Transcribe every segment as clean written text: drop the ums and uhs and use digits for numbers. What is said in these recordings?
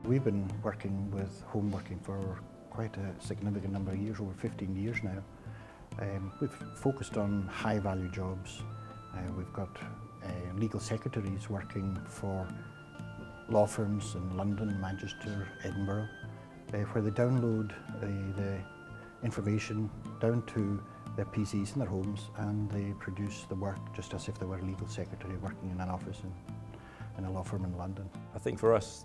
We've been working with home working for quite a significant number of years, over 15 years now. We've focused on high value jobs. We've got legal secretaries working for law firms in London, Manchester, Edinburgh, where they download the information down to their PCs in their homes and they produce the work just as if they were a legal secretary working in an office in a law firm in London. I think for us,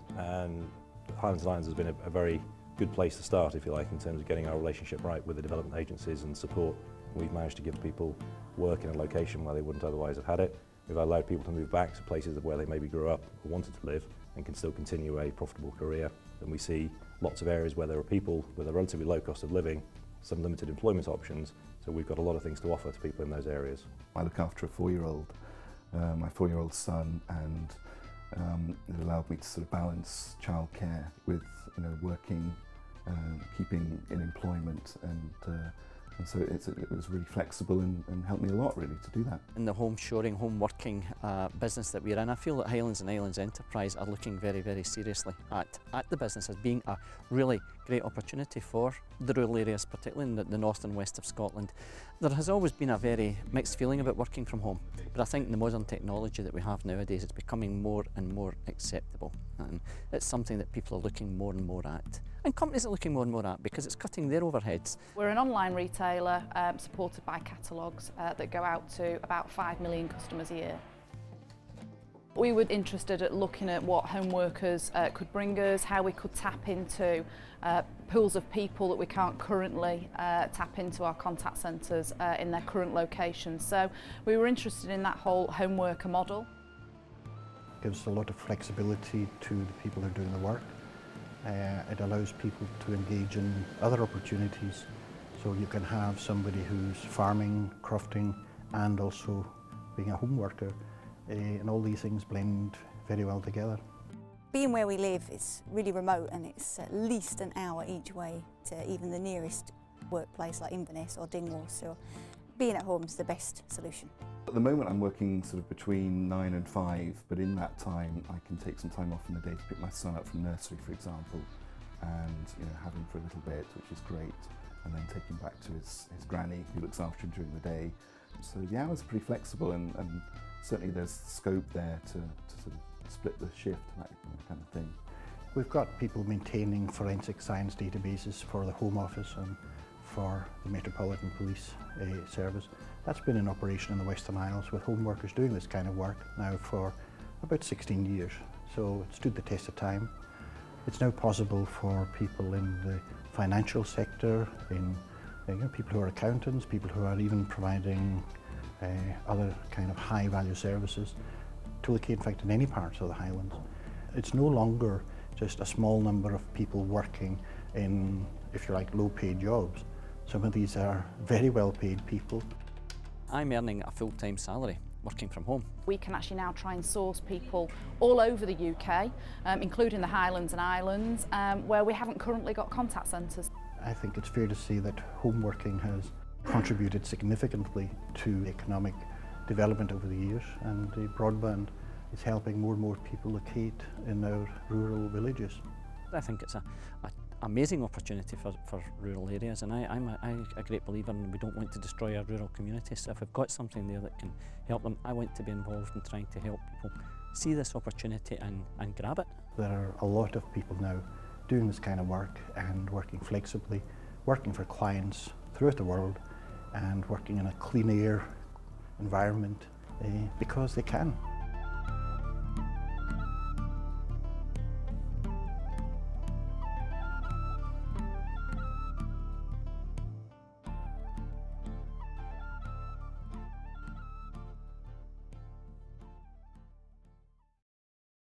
Highlands and Islands has been a very good place to start, if you like, in terms of getting our relationship right with the development agencies and support. We've managed to give people work in a location where they wouldn't otherwise have had it. We've allowed people to move back to places where they maybe grew up or wanted to live and can still continue a profitable career. And we see lots of areas where there are people with a relatively low cost of living, some limited employment options, so we've got a lot of things to offer to people in those areas. I look after a 4-year-old, my 4-year-old son, and it allowed me to sort of balance childcare with working, keeping in employment, and so it was really flexible and helped me a lot really to do that. In the home shoring, home working business that we're in, I feel that Highlands and Islands Enterprise are looking very, very seriously at the business as being a really great opportunity for the rural areas, particularly in the north and west of Scotland. There has always been a very mixed feeling about working from home, but I think the modern technology that we have nowadays is becoming more and more acceptable, and it's something that people are looking more and more at. And companies are looking more and more at because it's cutting their overheads. We're an online retailer supported by catalogues that go out to about 5 million customers a year. We were interested at looking at what home workers could bring us, how we could tap into pools of people that we can't currently tap into our contact centres in their current locations. So we were interested in that whole home worker model. It gives a lot of flexibility to the people who are doing the work. It allows people to engage in other opportunities. So you can have somebody who's farming, crofting, and also being a home worker. And all these things blend very well together. Being where we live is really remote, and it's at least an hour each way to even the nearest workplace like Inverness or Dingwall, so being at home is the best solution. At the moment I'm working sort of between 9 and 5, but in that time I can take some time off in the day to pick my son up from nursery, for example, and have him for a little bit, which is great, and then take him back to his granny who looks after him during the day. So the hours are pretty flexible, and certainly there's scope there to sort of split the shift, that kind of thing. We've got people maintaining forensic science databases for the Home Office and for the Metropolitan Police Service. That's been in operation in the Western Isles with home workers doing this kind of work now for about 16 years. So it stood the test of time. It's now possible for people in the financial sector, in people who are accountants, people who are even providing other kind of high value services to locate, in fact, in any parts of the Highlands. It's no longer just a small number of people working in, if you like, low paid jobs. Some of these are very well paid people. I'm earning a full-time salary working from home. We can actually now try and source people all over the UK, including the Highlands and Islands, where we haven't currently got contact centres. I think it's fair to say that home working has contributed significantly to economic development over the years, and the broadband is helping more and more people locate in our rural villages. I think it's an amazing opportunity for rural areas, and I'm a great believer in we don't want to destroy our rural communities. So if we've got something there that can help them, I want to be involved in trying to help people see this opportunity and grab it. There are a lot of people now doing this kind of work and working flexibly, working for clients throughout the world and working in a clean air environment because they can.